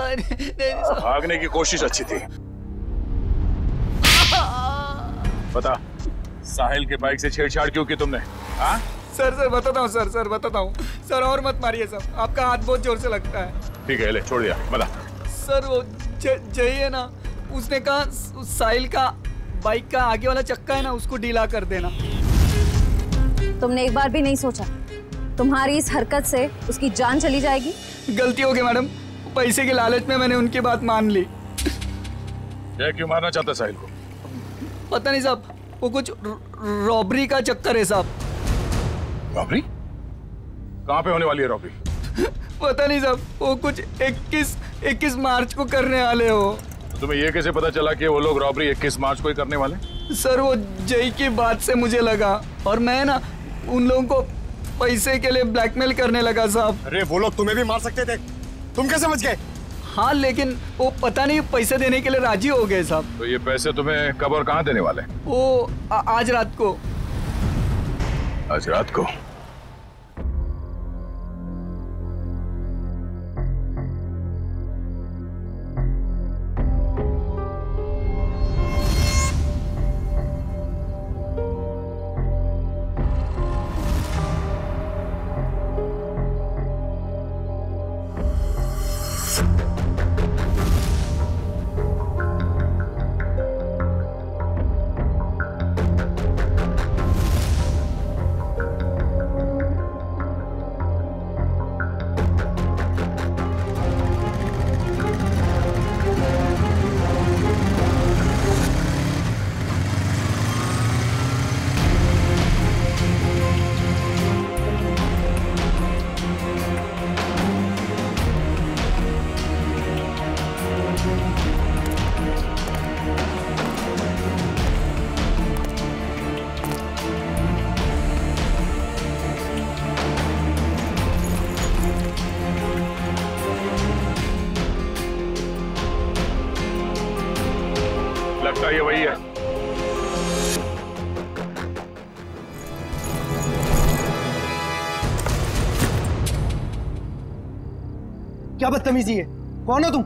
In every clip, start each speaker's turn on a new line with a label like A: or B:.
A: भागने की कोशिश अच्छी थी। बता, साहिल के बाइक से छेड़छाड़ क्यों की तुमने? हाँ
B: सर बताता हूँ सर बताता हूँ सर। और मत मारिए सर, आपका हाथ बहुत जोर से लगता है।
A: ठीक है, ले छोड़ दिया। बता
B: सर, वो जय है ना, उसने कहा साहिल का बाइक का आगे वाला चक्का है ना, उसको ढीला कर देना।
C: तुमने एक बार भी नहीं सोचा तुम्हारी इस हरकत से उसकी जान चली जाएगी?
B: गलती हो गई मैडम, पैसे के लालच में मैंने उनकी बात मान ली।
A: ये क्यों मारना चाहता है साहिल को?
B: पता नहीं साहब, वो कुछ रॉबरी का चक्कर है साहब।
A: रॉबरी? कहाँ पे होने वाली है रॉबरी?
B: पता नहीं साहब, वो कुछ 21 मार्च को करने वाले हो।
A: तो तुम्हें ये कैसे पता चला कि वो लोग रॉबरी 21 मार्च को ही करने वाले?
B: सर, वो जय की बात से मुझे लगा, और मैं ना उन लोगों को पैसे के लिए ब्लैकमेल करने लगा साहब।
D: अरे वो लोग तुम्हें भी मार सकते थे, तुम कैसे बच गए?
B: हाँ, लेकिन वो पता नहीं पैसे देने के लिए राजी हो गए साहब।
A: तो ये पैसे तुम्हें कब और कहाँ देने वाले?
B: वो आज रात को।
A: आज रात को? लगता है ये वही है।
D: क्या बदतमीजी है? कौन हो तुम?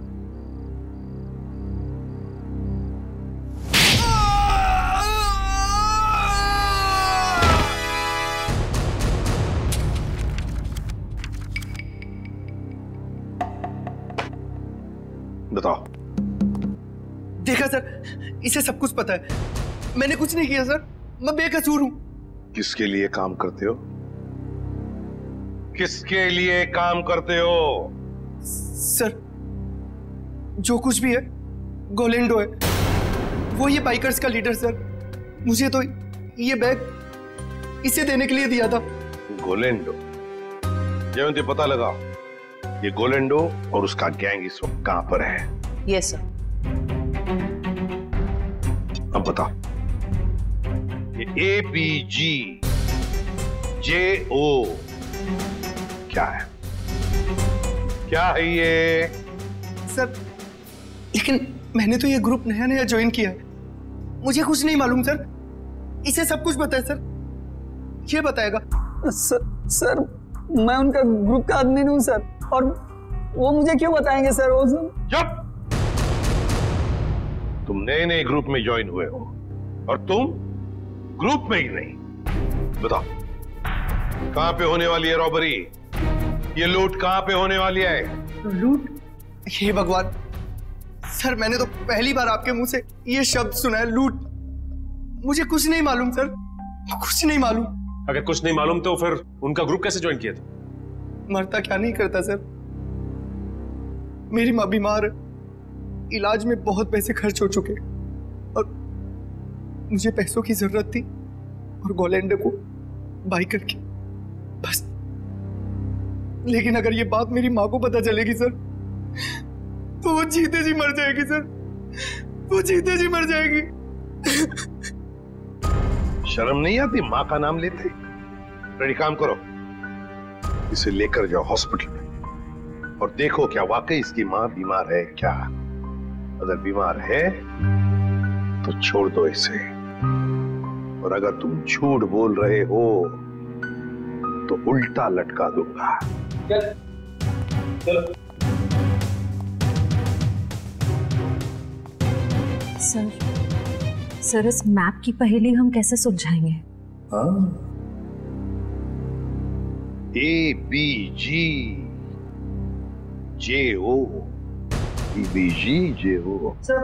A: बताओ।
D: देखा सर, इसे सब कुछ पता है। मैंने कुछ नहीं किया सर, मैं बेकसूर हूं।
E: किसके लिए काम करते हो? किसके लिए काम करते हो?
D: सर, जो कुछ भी है गोलेंडो है, वो ये बाइकर्स का लीडर सर। मुझे तो ये बैग इसे देने के लिए दिया था।
E: गोलेंडो? जयंती, पता लगा ये गोलेंडो और उसका गैंग इस वक्त कहां पर है?
C: Yes sir.
E: अब बता, ये APG JO क्या है? क्या है ये?
D: सर, लेकिन मैंने तो ये ग्रुप नया नया ज्वाइन किया है, मुझे कुछ नहीं मालूम सर। इसे सब कुछ पता है सर, ये बताएगा।
B: सर, मैं उनका ग्रुप का आदमी हूँ सर, और वो मुझे क्यों बताएंगे सर? वो
E: चुप! तुम नए नए ग्रुप में ज्वाइन हुए हो और तुम ग्रुप में ही नहीं। बताओ, कहां पे होने वाली है रॉबरी? ये लूट कहां पे होने वाली है?
D: लूट? हे भगवान सर, मैंने तो पहली बार आपके मुंह से ये शब्द सुना है, लूट। मुझे कुछ नहीं मालूम सर, कुछ नहीं मालूम।
F: अगर कुछ नहीं मालूम तो फिर उनका ग्रुप कैसे ज्वाइन किया था?
D: मरता क्या नहीं करता सर। मेरी माँ बीमार है, इलाज में बहुत पैसे खर्च हो चुके और मुझे पैसों की जरूरत थी, और गोलेंडो को बाई करके बस। लेकिन अगर ये बात मेरी माँ को पता चलेगी सर, तो वो जीते जी मर जाएगी सर, वो जीते जी मर जाएगी।
E: शर्म नहीं आती माँ का नाम लेते? रेडी, काम करो, इसे लेकर जाओ हॉस्पिटल में और देखो क्या वाकई इसकी माँ बीमार है क्या। अगर बीमार है तो छोड़ दो इसे, और अगर तुम झूठ बोल रहे हो तो उल्टा लटका दूंगा।
F: चलो।
C: सर इस मैप की पहेली हम कैसे सुलझाएंगे?
E: ABGJO
G: सर,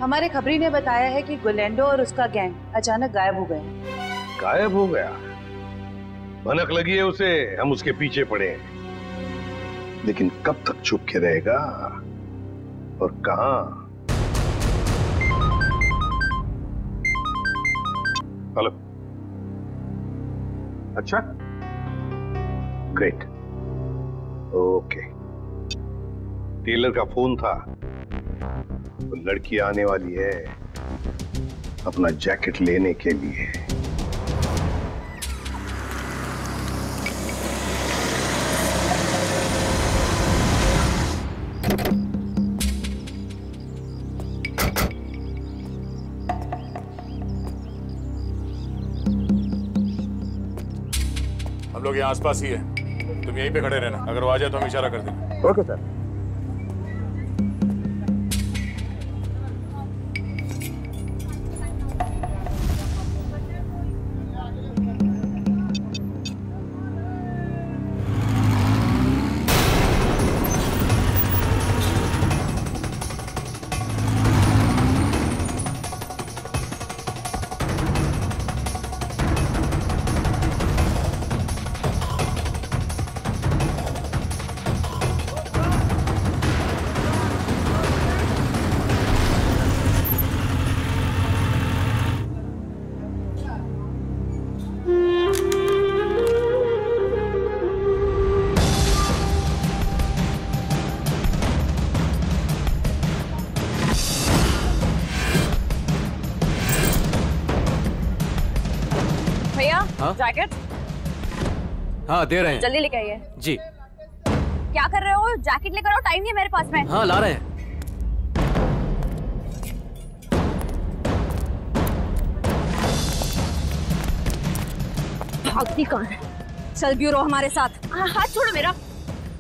G: हमारे खबरी ने बताया है कि गुलेंडो और उसका गैंग अचानक गायब हो गए।
E: गायब हो गया? भनक लगी है उसे, हम उसके पीछे पड़े हैं। लेकिन कब तक छुप के रहेगा और कहां? हेलो। अच्छा, ग्रेट, ओके। टेलर का फोन था, तो लड़की आने वाली है अपना जैकेट लेने के लिए।
A: हम लोग यहाँ आसपास ही है, तुम यहीं पे खड़े रहना, अगर वो आ जाए तो हम इशारा कर देंगे।
D: Okay sir.
C: जैकेट?
H: हाँ दे रहे हैं।
C: जल्दी लेके आइए।
H: जी।
C: क्या कर रहे हो? जैकेट लेकर आओ, टाइम नहीं है मेरे पास में।
H: हाँ ला रहे हैं।
C: भागती कहाँ है? चल ब्यूरो हमारे साथ। हाथ छोड़ो मेरा,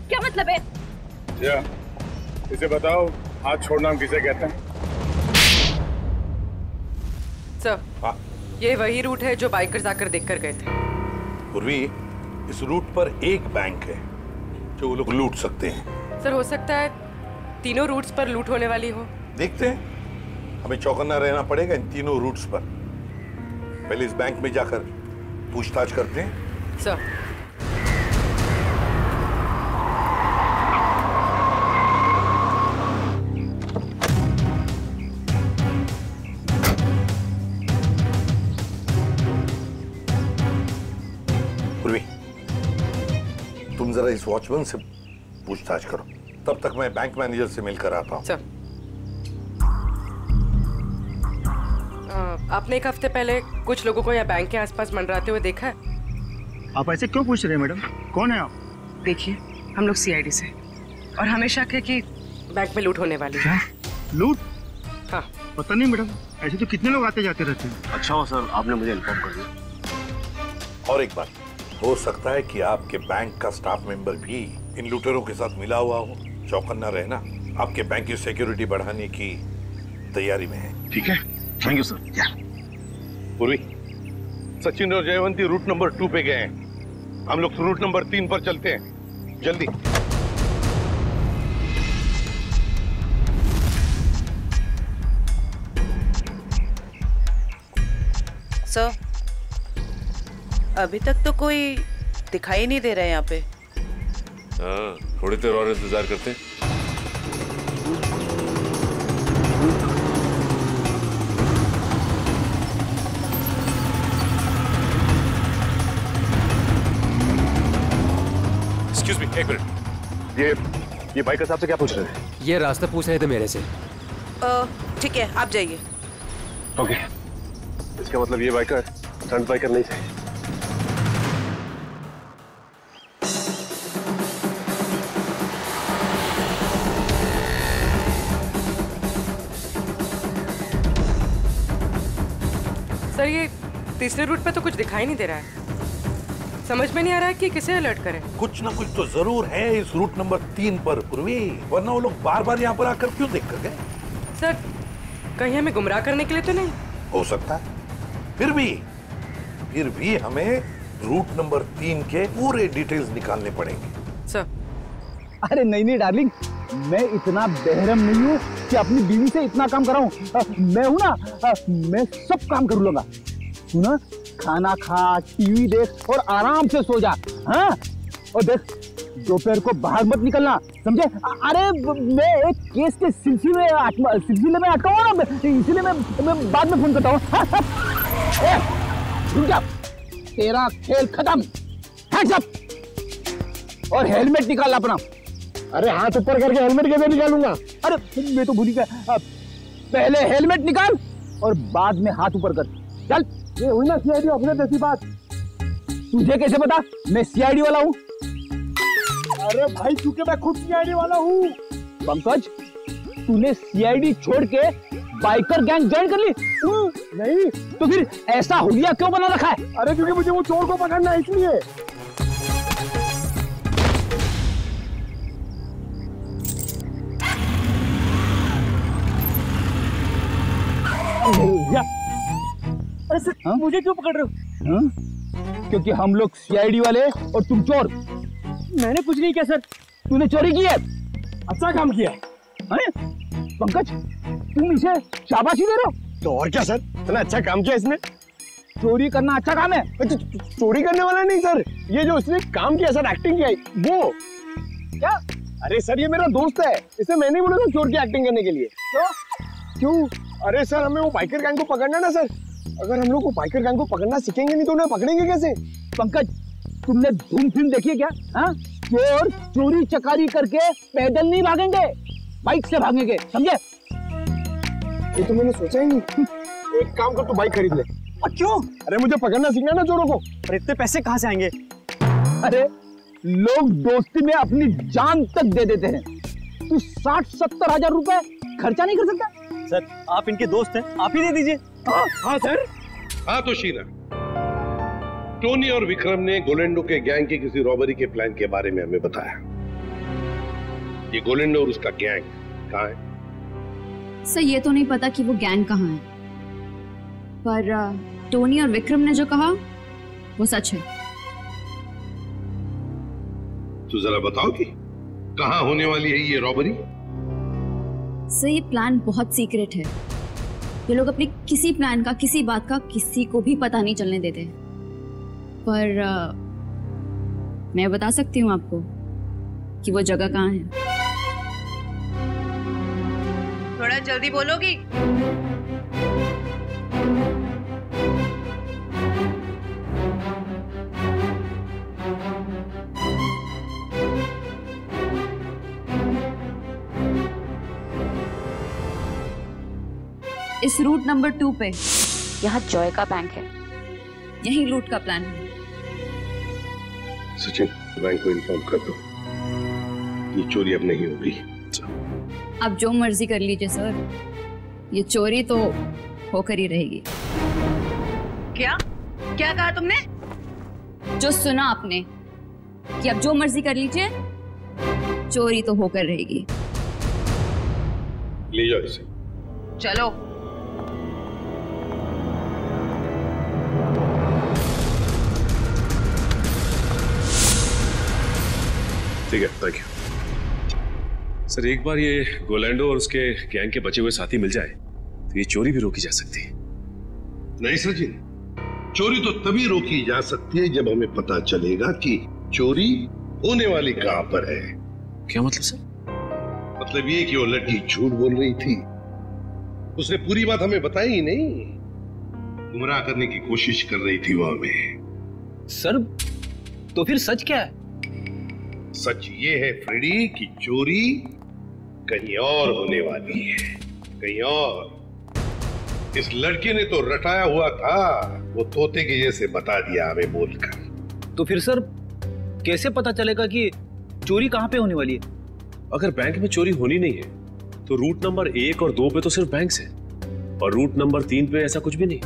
C: क्या मतलब है?
A: इसे बताओ, हाथ छोड़ना हम किसे कहते हैं?
I: सर, ये वही रूट है जो बाइकर्स आकर देखकर गए थे।
E: पूर्वी, इस रूट पर एक बैंक है जो वो लोग लूट सकते हैं।
I: सर, हो सकता है तीनों रूट्स पर लूट होने वाली हो।
E: देखते हैं, हमें चौकन्ना रहना पड़ेगा इन तीनों रूट्स पर। पहले इस बैंक में जाकर पूछताछ करते हैं।
I: सर।
E: तुम जरा इस वॉचमैन से पूछताछ करो, तब तक मैं बैंक मैनेजर से मिलकर आता हूँ।
I: आपने एक हफ्ते पहले कुछ लोगों को यहाँ बैंक के आसपास मंडराते हुए देखा है?
D: आप ऐसे क्यों पूछ रहे हैं मैडम? कौन है आप?
I: देखिए, हम लोग सीआईडी से, और हमें शक है कि बैंक में लूट होने वाली है।
D: लूट?
I: हाँ।
D: पता नहीं मैडम, ऐसे तो कितने लोग आते जाते रहते हैं।
F: अच्छा हो सर, आपने मुझे इन्फॉर्म कर दिया।
E: और एक बात, हो सकता है कि आपके बैंक का स्टाफ मेंबर भी इन लूटेरों के साथ मिला हुआ हो। चौकन्ना रहना, आपके बैंक की सिक्योरिटी बढ़ाने की तैयारी में है।
F: ठीक है, थैंक यू सर।
E: पूर्वी, सचिन और जयवंती रूट नंबर 2 पे गए हैं, हम लोग रूट नंबर 3 पर चलते हैं, जल्दी।
G: सर, अभी तक तो कोई दिखाई नहीं दे रहा है यहाँ पे।
F: हाँ, थोड़ी देर और इंतजार करते हैं।
A: एक्सक्यूज मी, एक मिनट। ये बाइकर साहब से क्या पूछ रहे थे?
H: ये रास्ता पूछ रहे थे मेरे से।
G: ठीक है, आप जाइए।
A: ओके, इसका मतलब ये बाइकर स्टंट बाइकर नहीं थे।
I: सर, ये तीसरे रूट पे तो कुछ दिखाई नहीं दे रहा है। समझ में नहीं आ रहा है कि किसे अलर्ट करें।
E: कुछ ना कुछ तो जरूर है इस रूट नंबर 3 पर पूर्वी, वरना वो लोग बार बार यहाँ पर आकर क्यों देख कर गए?
I: सर, कहीं हमें गुमराह करने के लिए तो नहीं?
E: हो सकता है। फिर भी हमें रूट नंबर 3 के पूरे डिटेल्स निकालने पड़ेंगे।
I: सर।
J: अरे नहीं डार्लिंग, मैं इतना बेहरम नहीं हूँ कि अपनी बीवी से इतना काम कराऊं। मैं हूं ना, मैं सब काम कर लूंगा। सुना, खाना खा, टीवी देख और आराम से सो जा। हाँ, और देख दोपहर को बाहर मत निकलना, समझे? अरे मैं एक केस के सिलसिले में अटका हुआ ना, इसीलिए मैं बाद में फोन करता हूँ। रुक जा, तेरा खेल खत्म। हैंड्स अप और हेलमेट निकाल अपना। अरे हाथ ऊपर करके हेलमेट कैसे निकालूंगा? अरे मैं तो भूल ही गया। पहले हेलमेट निकाल और बाद में हाथ ऊपर कर। चल। ये हुई ना सीआईडी ऑफिसर जैसी बात। तुझे कैसे पता मैं सीआईडी वाला हूँ? अरे भाई, क्योंकि मैं खुद सीआईडी वाला हूँ। पंकज, तूने सीआईडी छोड़ के बाइकर गैंग ज्वाइन कर ली? नहीं। तो फिर ऐसा हुलिया क्यों बना रखा है? अरे क्योंकि मुझे वो चोर को पकड़ना है, इसलिए। अरे सर, मुझे क्यों पकड़ रहे हो? क्योंकि हम लोग सीआईडी वाले और तुम चोर। मैंने कुछ नहीं किया सर। तूने चोरी की है। अच्छा काम किया है पंकज, तुम इसे शाबाशी दे रहे हो? तो और क्या सर, इतना अच्छा काम किया इसने। चोरी करना अच्छा काम है? चोरी करने वाला नहीं सर, ये जो उसने काम किया सर, एक्टिंग किया वो। क्या? अरे सर, ये मेरा दोस्त है, इसे मैं नहीं बोला था चोर की एक्टिंग करने के लिए। क्यों? अरे सर, हमें वो बाइकर गैंग को पकड़ना ना सर। अगर हम लोग को बाइकर गैंग को पकड़ना सीखेंगे नहीं तो उन्हें पकड़ेंगे कैसे? पंकज, तुमने धूम फिल्म देखी है क्या? हाँ, चोर चोरी चकारी करके पैदल नहीं भागेंगे, बाइक से भागेंगे, समझे? ये तो मैंने सोचा ही नहीं। एक काम कर, तू बाइक खरीद ले। क्यों? अरे मुझे पकड़ना सीखना ना चोरों को। और इतने पैसे कहाँ से आएंगे? अरे लोग दोस्ती में अपनी जान तक दे देते हैं। तू 60-70 हजार रुपए खर्चा नहीं कर सकता? सर, आप इनके दोस्त हैं, आप ही दे दीजिए। हाँ सर।
E: हाँ तो शीना, टोनी और विक्रम ने गोलेंडो के गैंग के किसी रॉबरी के प्लान के बारे में हमें बताया। ये गोलेंडो और उसका गैंग कहाँ है?
C: सर, ये तो नहीं पता कि वो गैंग कहाँ है, पर टोनी और विक्रम ने जो कहा वो सच है।
E: तो जरा बताओ कि कहाँ होने वाली है ये रॉबरी?
C: सर, ये प्लान बहुत सीक्रेट है। ये लोग अपने किसी प्लान का, किसी बात का किसी को भी पता नहीं चलने देते। पर मैं बता सकती हूँ आपको कि वो जगह कहाँ है।
G: थोड़ा जल्दी बोलोगी?
C: इस रूट नंबर 2 पे यहाँ जॉय का बैंक है, यही लूट का प्लान है।
E: सचिन, बैंक को इन्फॉर्म कर दो, ये चोरी अब नहीं होगी।
C: आप जो मर्जी कर लीजिए सर, ये चोरी तो होकर ही रहेगी।
G: क्या क्या कहा तुमने?
C: जो सुना आपने कि आप जो मर्जी कर लीजिए, चोरी तो होकर रहेगी।
E: ले जाओ इसे।
G: चलो।
E: ठीक है, थैंक यू।
F: सर, एक बार ये गोलैंडो और उसके गैंग के बचे हुए साथी मिल जाए तो ये चोरी भी रोकी जा सकती है।
E: नहीं सचिन, चोरी तो तभी रोकी जा सकती है जब हमें पता चलेगा कि चोरी होने वाली कहां पर है।
F: क्या मतलब सर?
E: मतलब ये कि वो लड़की झूठ बोल रही थी, उसने पूरी बात हमें बताई ही नहीं, गुमराह करने की कोशिश कर रही थी वो हमें।
J: सर, तो फिर सच क्या है?
E: सच ये है फ्रेडी कि चोरी कहीं और होने वाली है, कहीं और। इस लड़के ने तो रटाया हुआ था, वो तोते के जैसे बता दिया हमें बोलकर।
J: तो फिर सर कैसे पता चलेगा कि चोरी कहाँ पे होने वाली है?
F: अगर बैंक में चोरी होनी नहीं है तो रूट नंबर 1 और 2 पे तो सिर्फ बैंक है, और रूट नंबर 3 पे ऐसा कुछ भी नहीं,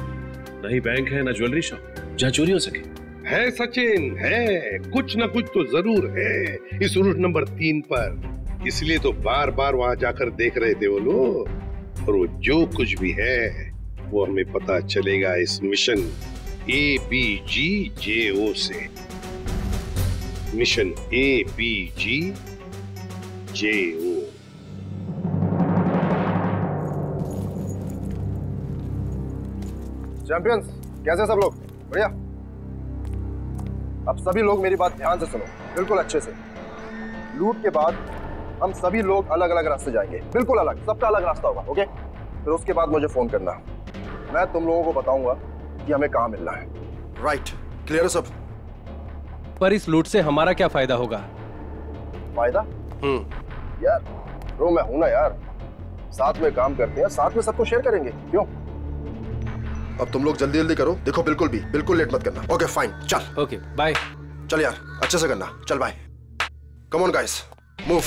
F: ना ही बैंक है ना ज्वेलरी शॉप जहाँ चोरी हो सके।
E: है सचिन, है कुछ ना कुछ तो जरूर है इस रूट नंबर 3 पर, इसलिए तो बार बार वहां जाकर देख रहे थे वो लोग। और वो जो कुछ भी है वो हमें पता चलेगा इस मिशन ABGJO से। Mission ABGJO।
K: चैंपियंस, कैसे सब लोग? बढ़िया। अब सभी लोग मेरी बात ध्यान से सुनो, बिल्कुल अच्छे से। लूट के बाद हम सभी लोग अलग अलग रास्ते जाएंगे, बिल्कुल अलग, सबका अलग रास्ता होगा, ओके? फिर उसके बाद मुझे फोन करना, मैं तुम लोगों को बताऊंगा कि हमें कहाँ मिलना है। राइट, क्लियर है सब?
J: पर इस लूट से हमारा क्या फायदा होगा?
K: फायदा? यार ब्रो, मैं हूं ना यार, साथ में काम करते हैं, साथ में सबको शेयर करेंगे, क्यों? अब तुम लोग जल्दी जल्दी करो, देखो बिल्कुल लेट मत करना। ओके फाइन, चल।
J: Okay bye.
K: चल यार, अच्छे से करना, चल bye. Come on guys, move.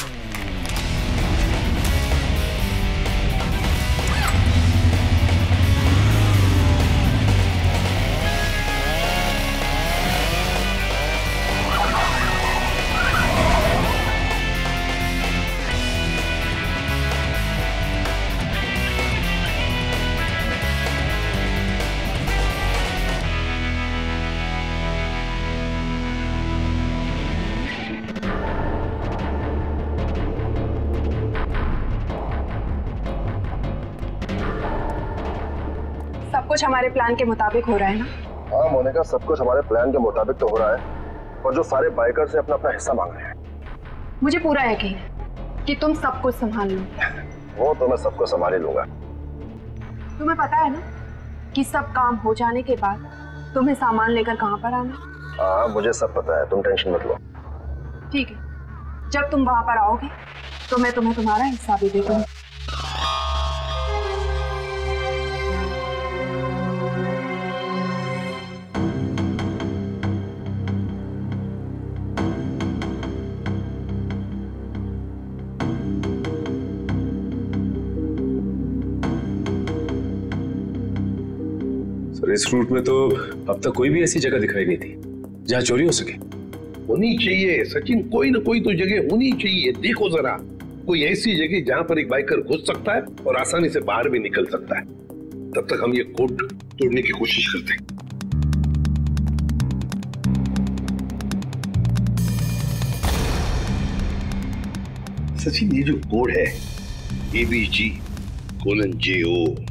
L: कुछ हमारे प्लान के मुताबिक हो रहा है ना?
K: हाँ मोनिका, सब कुछ हमारे प्लान के मुताबिक तो हो रहा है, और जो सारे बाइकर से अपना अपना हिस्सा मांग रहे हैं।
L: मुझे पूरा यकीन है कि तुम सब कुछ संभाल लो।
K: वो तो मैं सबको संभाल ही लूंगा।
L: तुम्हें पता है ना कि सब काम हो जाने के बाद तुम्हें सामान लेकर कहाँ पर आना?
K: हाँ मुझे सब पता है, तुम टेंशन मत लो।
L: ठीक है, जब तुम वहां पर आओगे तो मैं तुम्हें तुम्हारा हिस्सा भी दे दूंगी।
F: इस रूट में तो अब तक कोई भी ऐसी जगह दिखाई नहीं थी जहाँ चोरी हो सके।
E: होनी चाहिए सचिन, कोई ना कोई तो जगह होनी चाहिए। देखो जरा, कोई ऐसी जगह जहाँ पर एक बाइकर घुस सकता है और आसानी से बाहर भी निकल सकता है। तब तक हम ये कोड तोड़ने की कोशिश करते हैं। सचिन, ये जो कोड है ABG:JO,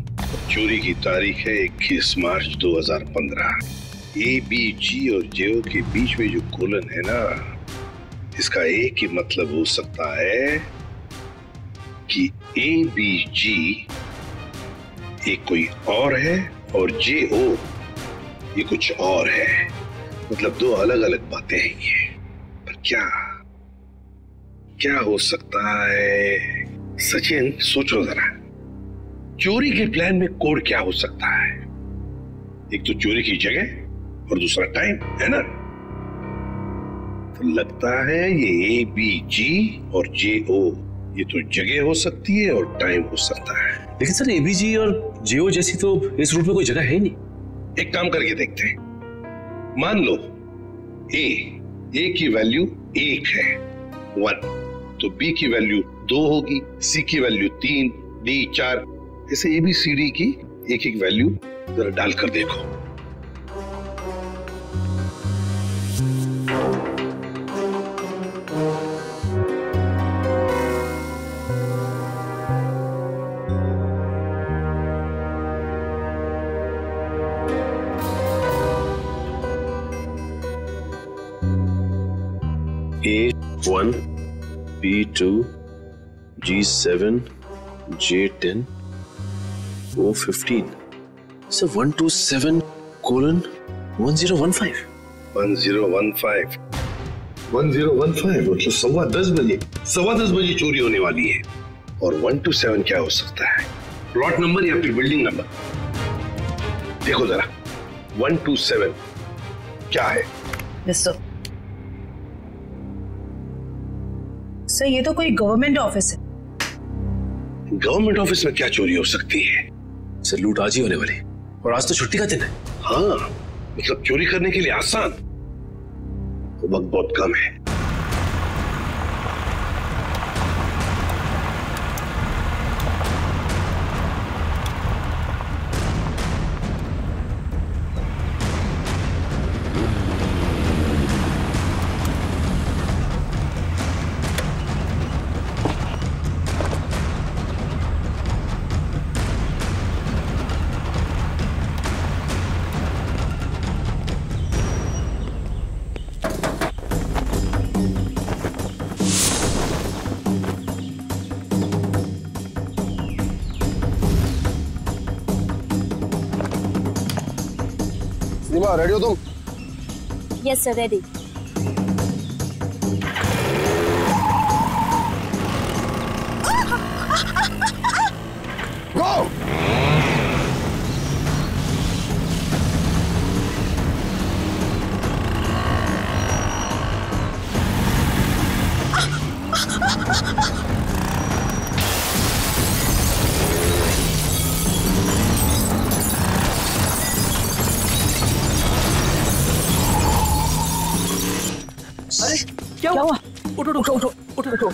E: चोरी की तारीख है 21 मार्च 2015। ABG और JO के बीच में जो कोलन है ना, इसका एक ही मतलब हो सकता है कि ABG एक कोई और है और JO ये कुछ और है। मतलब दो अलग अलग बातें हैं ये। पर क्या हो सकता है? सचिन सोचो जरा, चोरी के प्लान में कोड क्या हो सकता है? एक तो चोरी की जगह और दूसरा टाइम, है ना? तो लगता है ये ABG और JO ये तो जगह हो सकती है और टाइम हो सकता है।
F: लेकिन सर ABG और JO जैसी तो इस रूट में कोई जगह है ही नहीं।
E: एक काम करके देखते हैं। मान लो A की वैल्यू 1 है, 1, तो B की वैल्यू 2 होगी, C की वैल्यू 3, D 4, ऐसे ABCD की एक एक वैल्यू जरा डालकर देखो।
F: A1, B2, G7, J10, O15. So 127:1015.
E: 1015 मतलब 10:15 बजे, 10:15 बजे चोरी होने वाली है। और 127 क्या हो सकता है? प्लॉट नंबर या फिर बिल्डिंग नंबर? देखो जरा, 127 क्या है?
G: सर ये तो कोई गवर्नमेंट ऑफिस है।
E: गवर्नमेंट ऑफिस में क्या चोरी हो सकती है?
F: सर लूट आज ही होने वाली, और आज तो छुट्टी का दिन है।
E: हाँ, मतलब चोरी करने के लिए आसान, तो वक्त बहुत कम है।
K: होगा। रेडी हो तुम?
C: Yes sir, ready.
K: गो।
J: अरे क्या हुआ? उठो उठो उठो उठो उठो।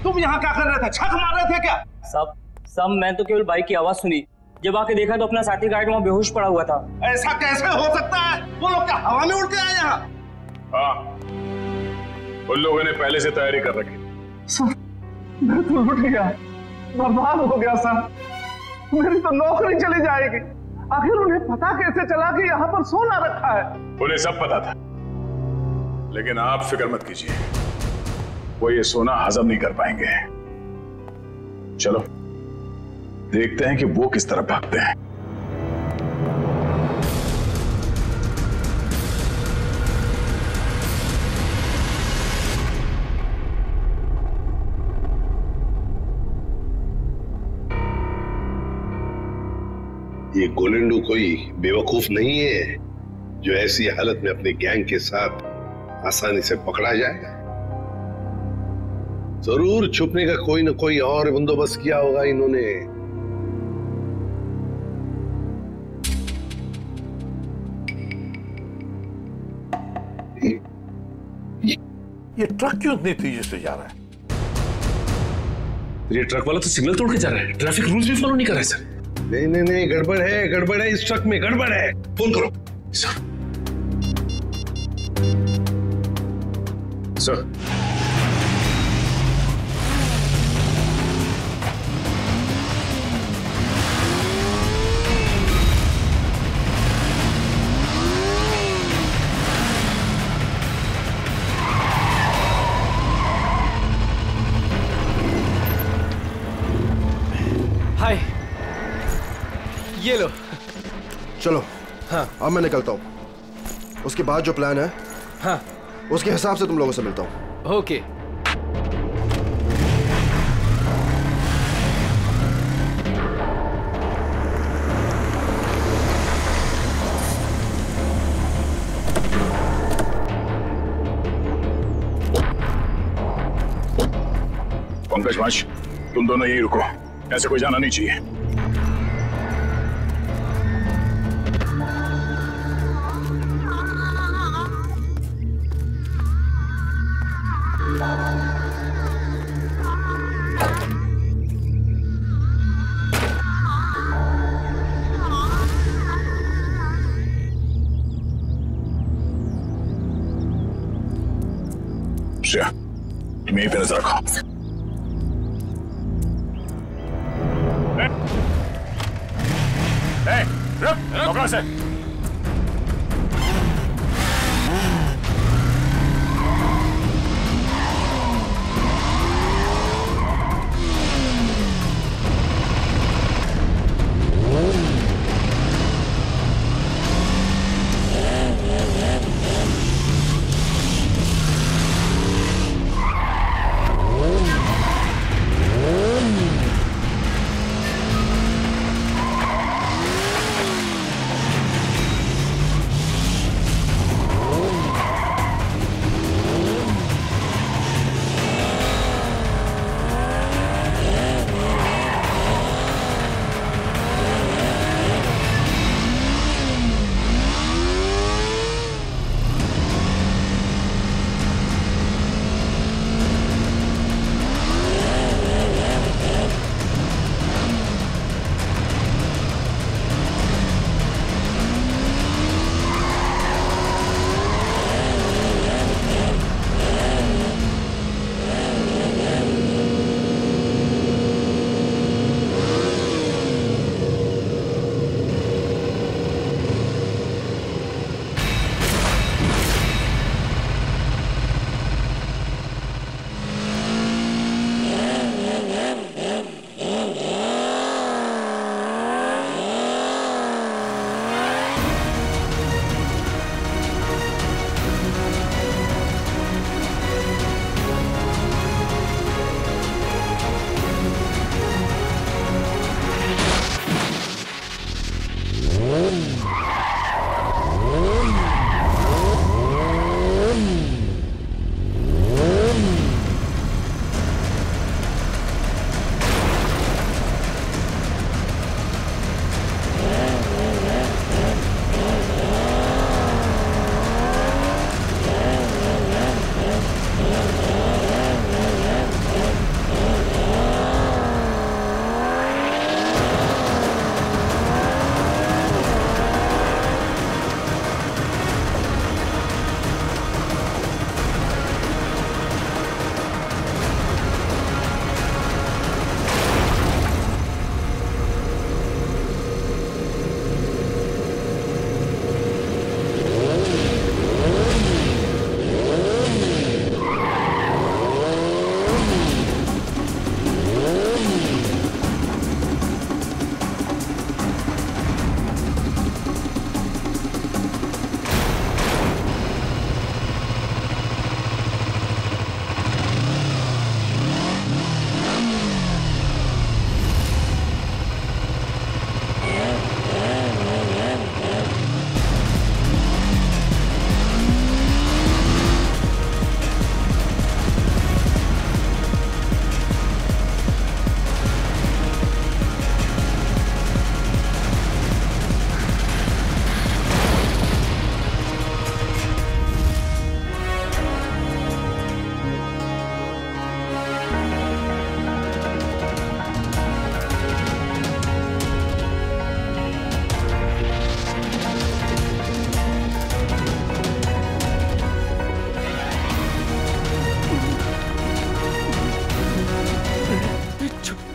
J: तुम यहाँ क्या कर रहे थे? छक मार रहे थे क्या?
M: सब मैं तो केवल बाइक की आवाज सुनी। जब आके देखा तो अपना साथी गार्ड वहाँ बेहोश पड़ा हुआ था।
J: ऐसा कैसे हो सकता है? वो लोग क्या हवा में उड़ के आए यहाँ?
A: हाँ, उन लोगों ने पहले से तैयारी कर रखी।
J: सर, मैं तो लुट गया, बर्बाद हो गया सर। मेरी तो नौकरी चली जाएगी। आखिर उन्हें पता कैसे चला कि यहाँ पर सोना रखा है?
A: उन्हें सब पता था, लेकिन आप फिक्र मत कीजिए, वो ये सोना हजम नहीं कर पाएंगे। चलो देखते हैं कि वो किस तरह भागते हैं।
E: ये गोलेंडू कोई बेवकूफ नहीं है जो ऐसी हालत में अपने गैंग के साथ आसानी से पकड़ा जाएगा। जरूर छुपने का कोई ना कोई और बंदोबस्त किया होगा इन्होंने। ये ट्रक क्यों इतनी तेजी से जा रहा है?
F: ये ट्रक वाला तो सिग्नल तोड़ के जा रहा है, ट्रैफिक रूल्स भी फॉलो नहीं कर रहा है सर।
E: नहीं, गड़बड़ है इस ट्रक में, गड़बड़ है। फोन करो
F: सर। सर
J: हाय, ये लो।
K: चलो।
J: हाँ।
K: अब मैं निकलता हूँ। उसके बाद जो प्लान है,
J: हाँ,
K: उसके हिसाब से तुम लोगों से मिलता हूँ।
J: ओके।
A: पंकज वंश, तुम दोनों यहीं रुको, ऐसे कोई जाना नहीं चाहिए। श्रेया, तुम यहीं पे नजर रखो। रुक से।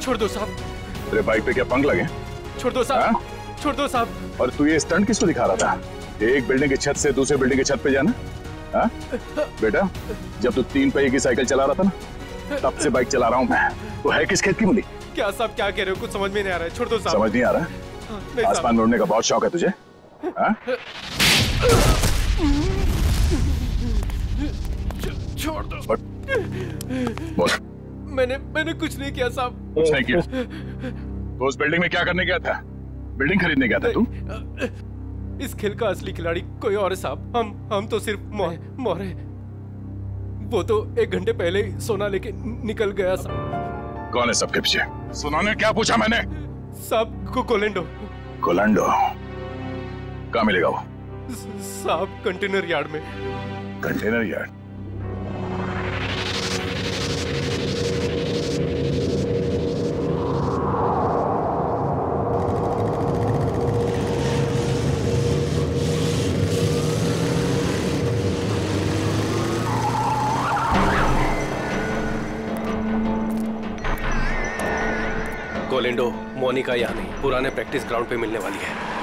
J: छोड़ दो साहब।
A: तेरे बाइक पे क्या पंख लगे?
J: छोड़ दो साहब, छोड़ दो साहब।
A: और तू ये स्टंट किसको दिखा रहा था? एक बिल्डिंग की छत से दूसरे बिल्डिंग की छत पे जाना? हाँ? बेटा, जब तू 3 पहिए की साइकिल चला रहा था ना, तब से बाइक चला रहा हूं मैं। वो है किस खेत की मूली?
N: क्या साहब क्या कह रहे हो? कुछ समझ में नहीं आ रहा है। छोड़ दो साहब।
A: समझ नहीं आ रहा?
N: नहीं
A: आसमान में उड़ने का बहुत शौक है तुझे? हाँ?
N: छोड़ दो।
A: बोल।
N: मैंने कुछ नहीं किया साहब।
A: कुछ नहीं किया? तो उस बिल्डिंग में क्या करने गया था? बिल्डिंग खरीदने गया था तू?
N: इस खेल का असली खिलाड़ी कोई और है साहब। हम तो सिर्फ मोहरे। वो तो 1 घंटे पहले ही सोना लेके निकल गया साहब।
A: कौन है सबके पीछे? सुना ने क्या पूछा मैंने?
N: साहब कोलैंडो।
A: कोलैंडो कहाँ मिलेगा वो?
N: साहब कंटेनर यार्ड में।
A: Container yard?
N: कोलैंडो मोनिका यहाँ नहीं, पुराने प्रैक्टिस ग्राउंड पे मिलने वाली है।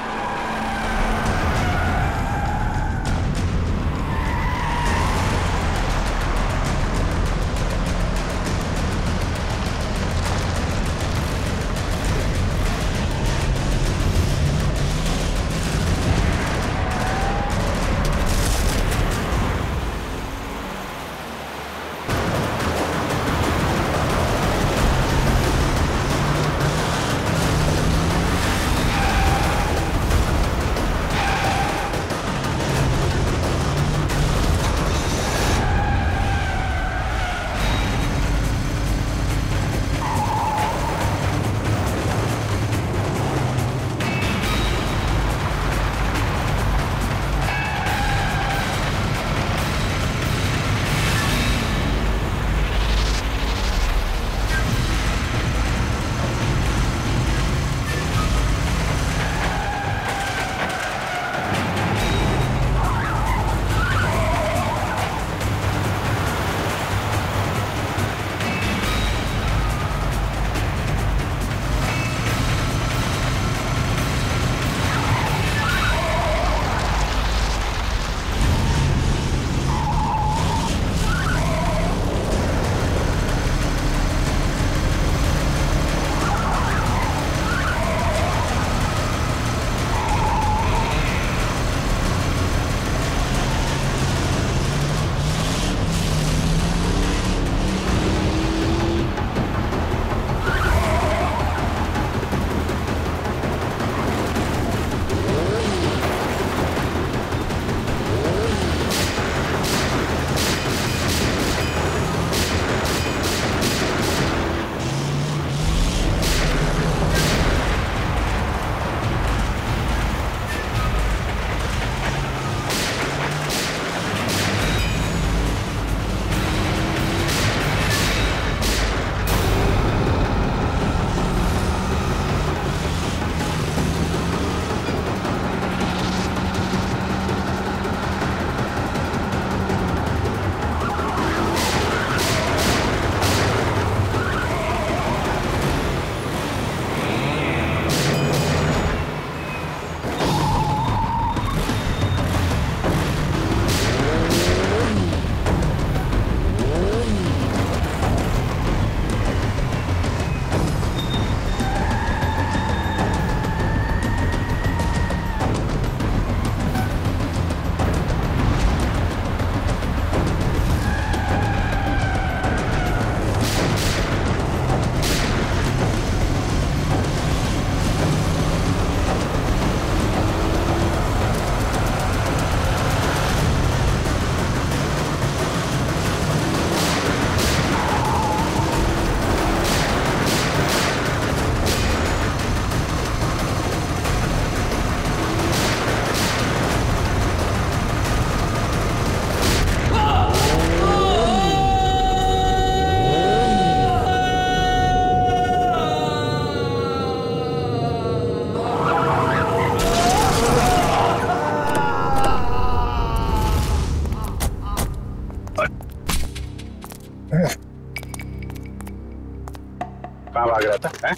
A: कहाँ भाग रहा था?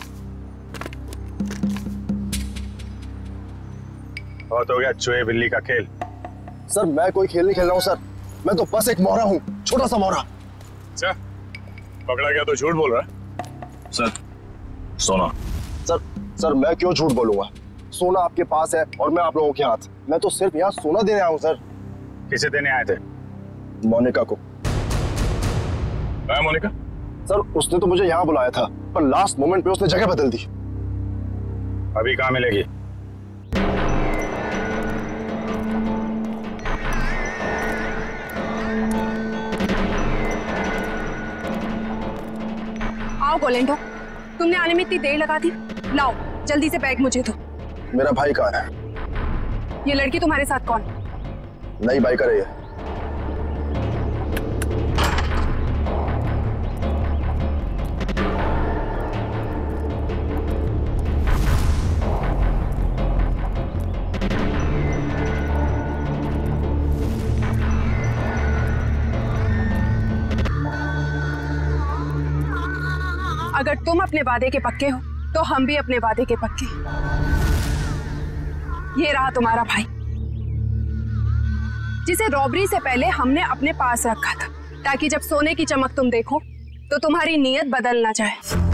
A: बहुत हो गया चूहे बिल्ली का खेल।
K: सर मैं कोई खेल नहीं खेल रहा हूँ सर, मैं तो बस एक मोहरा हूँ, छोटा सा मोहरा।
A: अच्छा, पकड़ा गया तो झूठ बोल रहा है?
K: सोना। सर मैं क्यों झूठ बोलूंगा? सोना आपके पास है और मैं आप लोगों के हाथ। मैं तो सिर्फ यहाँ सोना देने आया हूँ सर।
A: किसे देने आए थे?
K: मोनिका को।
A: मोनिका?
K: सर उसने तो मुझे यहाँ बुलाया था, पर लास्ट मोमेंट पे उसने जगह बदल दी।
A: अभी कहाँ मिलेगी?
L: आओ गोलेंडो, तुमने आने में इतनी देर लगा दी। लाओ जल्दी से बैग मुझे दो।
K: मेरा भाई कहाँ है?
L: ये लड़की तुम्हारे साथ कौन?
K: नई बाइक है ये।
L: अगर तुम अपने वादे के पक्के हो तो हम भी अपने वादे के पक्के। ये रहा तुम्हारा भाई, जिसे रॉबरी से पहले हमने अपने पास रखा था, ताकि जब सोने की चमक तुम देखो तो तुम्हारी नीयत बदल ना जाए।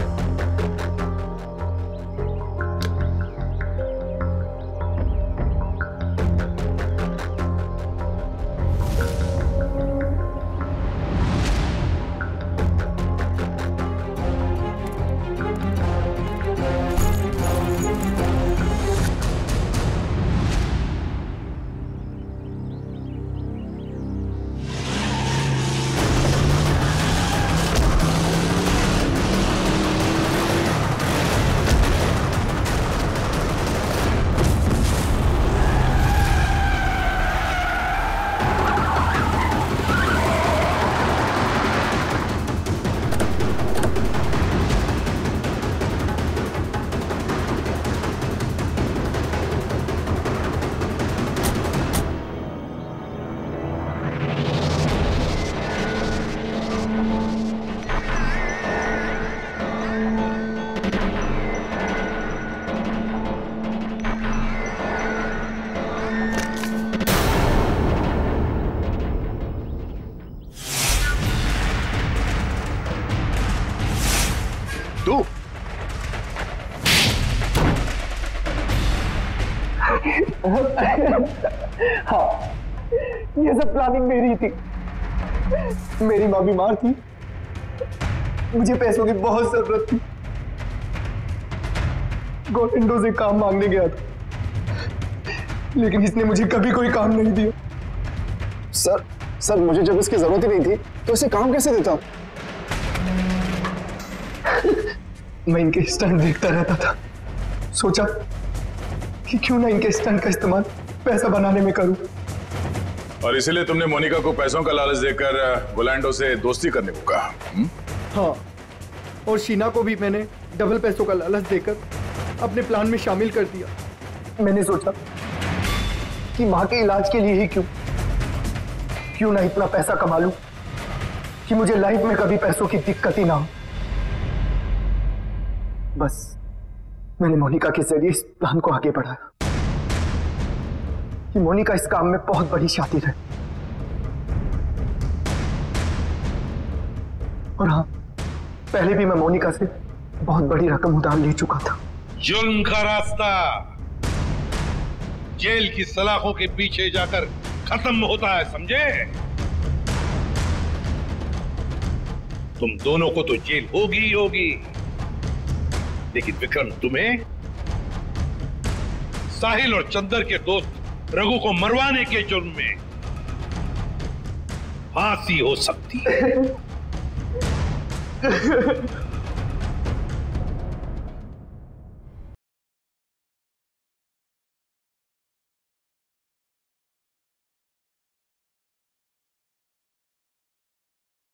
K: तू
D: हाँ, ये सब प्लानिंग मेरी थी। मेरी माँ बीमार थी, मुझे पैसों की बहुत जरूरत थी। गोविंदो से काम मांगने गया था, लेकिन इसने मुझे कभी कोई काम नहीं दिया।
K: सर मुझे जब इसकी जरूरत ही नहीं थी तो इसे काम कैसे देता?
D: मैं इनके स्टंट देखता रहता था, सोचा कि क्यों ना इनके स्टंट का इस्तेमाल पैसा बनाने में करूं।
A: और इसीलिए तुमने मोनिका को पैसों का लालच देकर गोलैंडो से दोस्ती करने को कहा?
D: हाँ, और शीना को भी मैंने डबल पैसों का लालच देकर अपने प्लान में शामिल कर दिया। मैंने सोचा कि माँ के इलाज के लिए ही क्यों ना इतना पैसा कमा लूं कि मुझे लाइफ में कभी पैसों की दिक्कत ही ना हो। बस मैंने मोनिका के जरिए इस प्लान को आगे बढ़ाया कि मोनिका इस काम में बहुत बड़ी शातिर है। और हाँ, पहले भी मैं मोनिका से बहुत बड़ी रकम उधार ले चुका था।
E: जुल्म का रास्ता जेल की सलाखों के पीछे जाकर खत्म होता है, समझे? तुम दोनों को तो जेल होगी ही होगी, लेकिन विक्रम तुम्हें साहिल और चंदर के दोस्त रघु को मरवाने के जुर्म में फांसी हो सकती है।